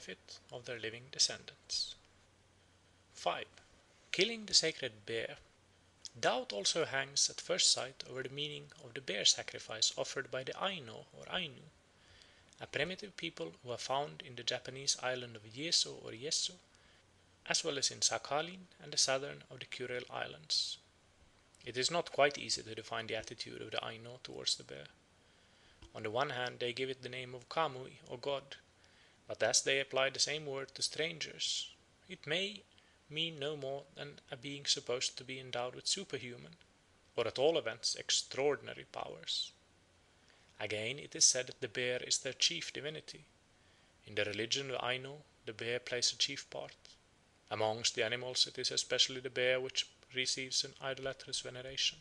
benefit of their living descendants. 5. Killing the sacred bear. Doubt also hangs at first sight over the meaning of the bear sacrifice offered by the Aino or Ainu, a primitive people who are found in the Japanese island of Yeso or Yeso, as well as in Sakhalin and the southern of the Kuril Islands. It is not quite easy to define the attitude of the Aino towards the bear. On the one hand they give it the name of Kamui or God, but as they apply the same word to strangers, it may mean no more than a being supposed to be endowed with superhuman, or at all events extraordinary powers. Again, it is said that the bear is their chief divinity. In the religion of Aino, the bear plays a chief part. Amongst the animals, it is especially the bear which receives an idolatrous veneration.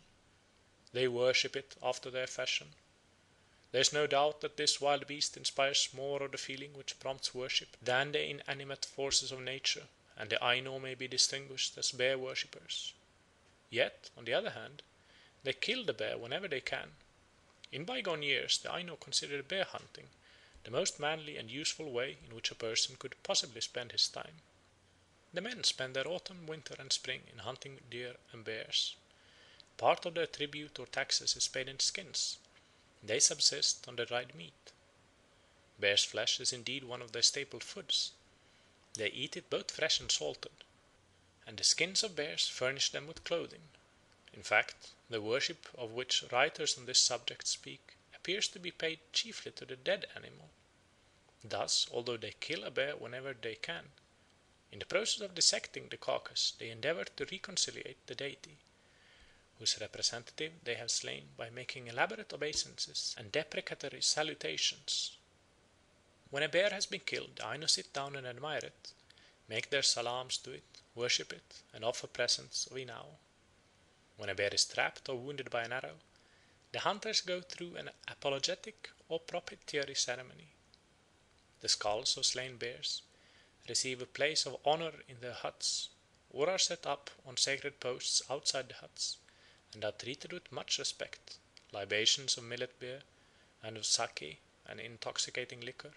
They worship it after their fashion. There is no doubt that this wild beast inspires more of the feeling which prompts worship than the inanimate forces of nature, and the Aino may be distinguished as bear worshippers. Yet, on the other hand, they kill the bear whenever they can. In bygone years, the Aino considered bear hunting the most manly and useful way in which a person could possibly spend his time. The men spend their autumn, winter, and spring in hunting deer and bears. Part of their tribute or taxes is paid in skins. They subsist on the dried meat. Bear's flesh is indeed one of their staple foods. They eat it both fresh and salted, and the skins of bears furnish them with clothing. In fact, the worship of which writers on this subject speak appears to be paid chiefly to the dead animal. Thus, although they kill a bear whenever they can, in the process of dissecting the carcass they endeavour to reconciliate the deity, whose representative they have slain by making elaborate obeisances and deprecatory salutations. When a bear has been killed, the Ainu sit down and admire it, make their salams to it, worship it, and offer presents of inao. When a bear is trapped or wounded by an arrow, the hunters go through an apologetic or propitiatory ceremony. The skulls of slain bears receive a place of honour in their huts, or are set up on sacred posts outside the huts, and are treated with much respect. Libations of millet beer and of sake, an intoxicating liquor,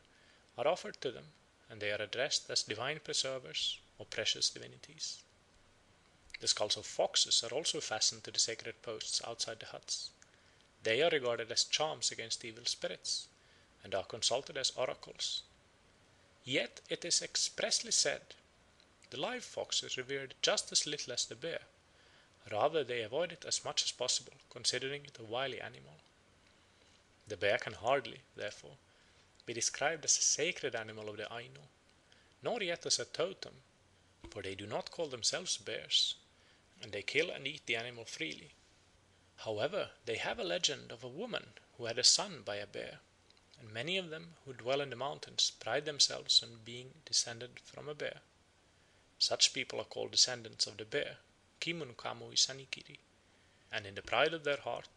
are offered to them, and they are addressed as divine preservers or precious divinities. The skulls of foxes are also fastened to the sacred posts outside the huts. They are regarded as charms against evil spirits, and are consulted as oracles. Yet it is expressly said, the live fox is revered just as little as the bear. Rather they avoid it as much as possible, considering it a wily animal. The bear can hardly, therefore, be described as a sacred animal of the Ainu, nor yet as a totem, for they do not call themselves bears, and they kill and eat the animal freely. However, they have a legend of a woman who had a son by a bear, and many of them who dwell in the mountains pride themselves on being descended from a bear. Such people are called descendants of the bear, Kimun Kamui Sanikiri, and in the pride of their heart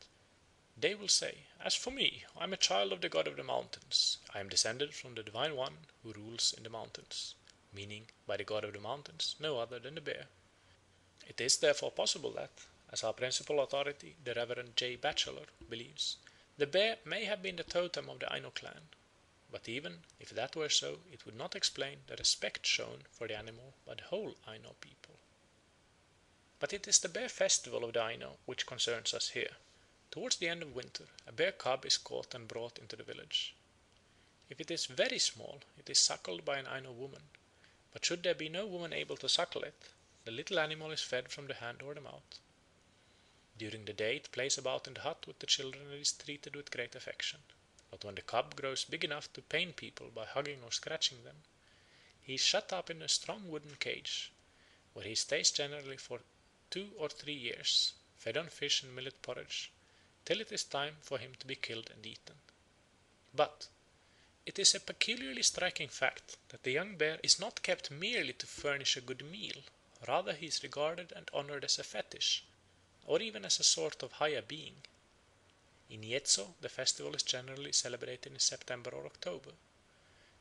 they will say, "As for me, I am a child of the god of the mountains. I am descended from the divine one who rules in the mountains," meaning by the god of the mountains no other than the bear. It is therefore possible that, as our principal authority, the Reverend J. Batchelor, believes, the bear may have been the totem of the Aino clan. But even if that were so, it would not explain the respect shown for the animal by the whole Aino people. But it is the bear festival of the Aino which concerns us here. Towards the end of winter, a bear cub is caught and brought into the village. If it is very small, it is suckled by an Aino woman, but should there be no woman able to suckle it, the little animal is fed from the hand or the mouth. During the day it plays about in the hut with the children and is treated with great affection. But when the cub grows big enough to pain people by hugging or scratching them, he is shut up in a strong wooden cage, where he stays generally for 2 or 3 years, fed on fish and millet porridge, till it is time for him to be killed and eaten. But it is a peculiarly striking fact that the young bear is not kept merely to furnish a good meal, rather he is regarded and honoured as a fetish, or even as a sort of higher being. In Yetso the festival is generally celebrated in September or October.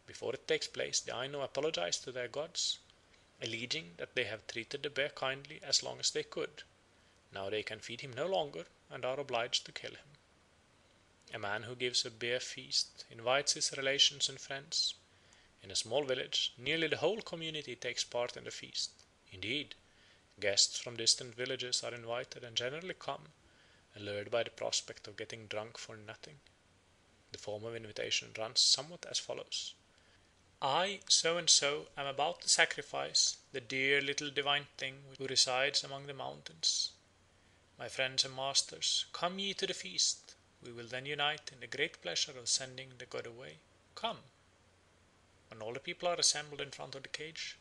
Before it takes place the Ainu apologize to their gods, alleging that they have treated the bear kindly as long as they could. Now they can feed him no longer and are obliged to kill him. A man who gives a bear feast invites his relations and friends, In a small village, nearly the whole community takes part in the feast. Indeed, guests from distant villages are invited and generally come, allured by the prospect of getting drunk for nothing. The form of invitation runs somewhat as follows. I, so and so, am about to sacrifice the dear little divine thing who resides among the mountains. My friends and masters, come ye to the feast. We will then unite in the great pleasure of sending the god away. Come. When all the people are assembled in front of the cage,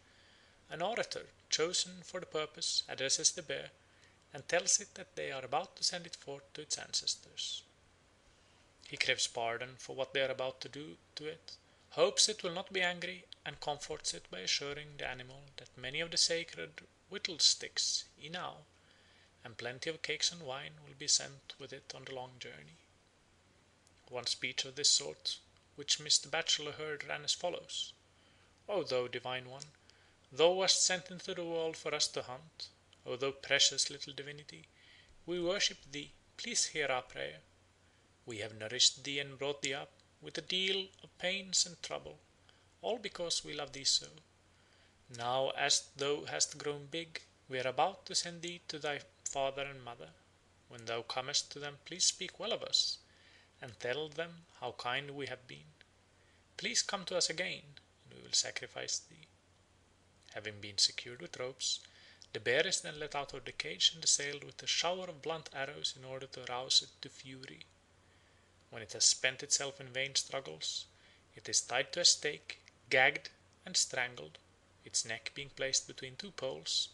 an orator, chosen for the purpose, addresses the bear, and tells it that they are about to send it forth to its ancestors. He craves pardon for what they are about to do to it, hopes it will not be angry, and comforts it by assuring the animal that many of the sacred whittle sticks, enow, and plenty of cakes and wine will be sent with it on the long journey. One speech of this sort which Mr. Bachelor heard ran as follows. O thou divine one, thou wast sent into the world for us to hunt. O thou precious little divinity, we worship thee, please hear our prayer. We have nourished thee and brought thee up, with a deal of pains and trouble, all because we love thee so. Now as thou hast grown big, we are about to send thee to thy father and mother. When thou comest to them, please speak well of us, and tell them how kind we have been. Please come to us again, and we will sacrifice thee. Having been secured with ropes, the bear is then let out of the cage and assailed with a shower of blunt arrows in order to arouse it to fury. When it has spent itself in vain struggles, it is tied to a stake, gagged, and strangled, its neck being placed between two poles,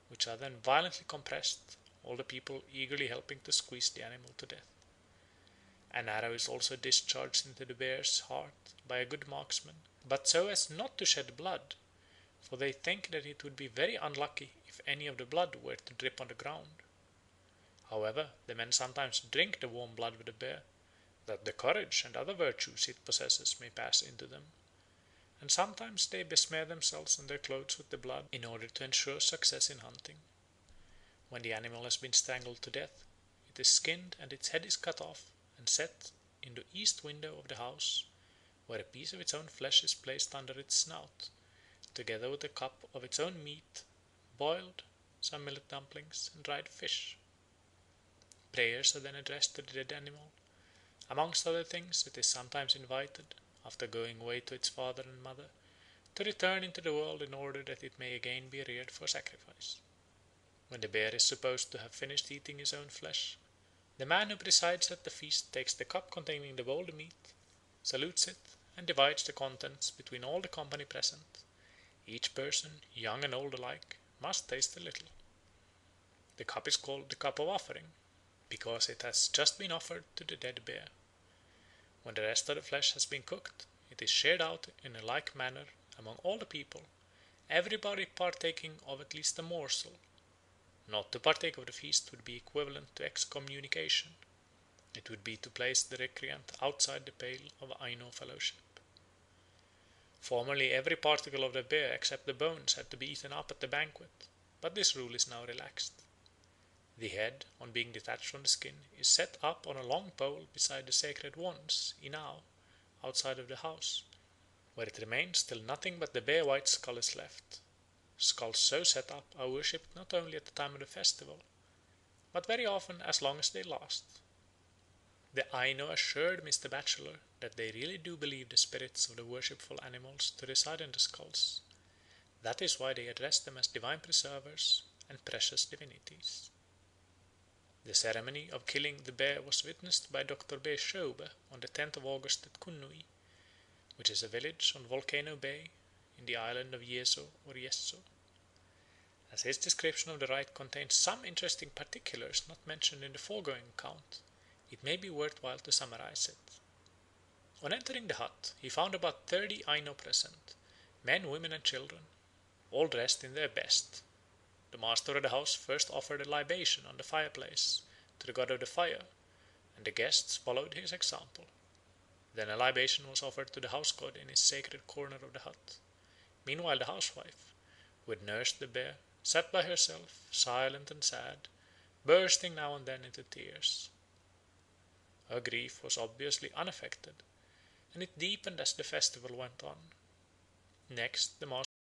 which are then violently compressed, all the people eagerly helping to squeeze the animal to death. An arrow is also discharged into the bear's heart by a good marksman, but so as not to shed blood, for they think that it would be very unlucky if any of the blood were to drip on the ground. However, the men sometimes drink the warm blood of the bear, that the courage and other virtues it possesses may pass into them, and sometimes they besmear themselves and their clothes with the blood in order to ensure success in hunting. When the animal has been strangled to death, it is skinned and its head is cut off and set in the east window of the house, where a piece of its own flesh is placed under its snout, together with a cup of its own meat, boiled, some millet dumplings, and dried fish. Prayers are then addressed to the dead animal. Amongst other things, it is sometimes invited, after going away to its father and mother, to return into the world in order that it may again be reared for sacrifice. When the bear is supposed to have finished eating his own flesh, the man who presides at the feast takes the cup containing the boiled meat, salutes it, and divides the contents between all the company present. Each person, young and old alike, must taste a little. The cup is called the cup of offering, because it has just been offered to the dead bear. When the rest of the flesh has been cooked, it is shared out in a like manner among all the people, everybody partaking of at least a morsel. Not to partake of the feast would be equivalent to excommunication. It would be to place the recreant outside the pale of Aino fellowship. Formerly every particle of the bear except the bones had to be eaten up at the banquet, but this rule is now relaxed. The head, on being detached from the skin, is set up on a long pole beside the sacred wands, inao, outside of the house, where it remains till nothing but the bare white skull is left. Skulls so set up are worshipped not only at the time of the festival, but very often as long as they last. The Aino assured Mr. Bachelor that they really do believe the spirits of the worshipful animals to reside in the skulls. That is why they address them as divine preservers and precious divinities. The ceremony of killing the bear was witnessed by Dr. B. Schoube on the 10th of August at Kunnui, which is a village on Volcano Bay in the island of Yeso or Yesso. As his description of the rite contains some interesting particulars not mentioned in the foregoing account, it may be worthwhile to summarize it. On entering the hut, he found about 30 Aino present, men, women, and children, all dressed in their best. The master of the house first offered a libation on the fireplace to the god of the fire, and the guests followed his example. Then a libation was offered to the house god in his sacred corner of the hut. Meanwhile the housewife, who had nursed the bear, sat by herself, silent and sad, bursting now and then into tears. Her grief was obviously unaffected, and it deepened as the festival went on. Next the master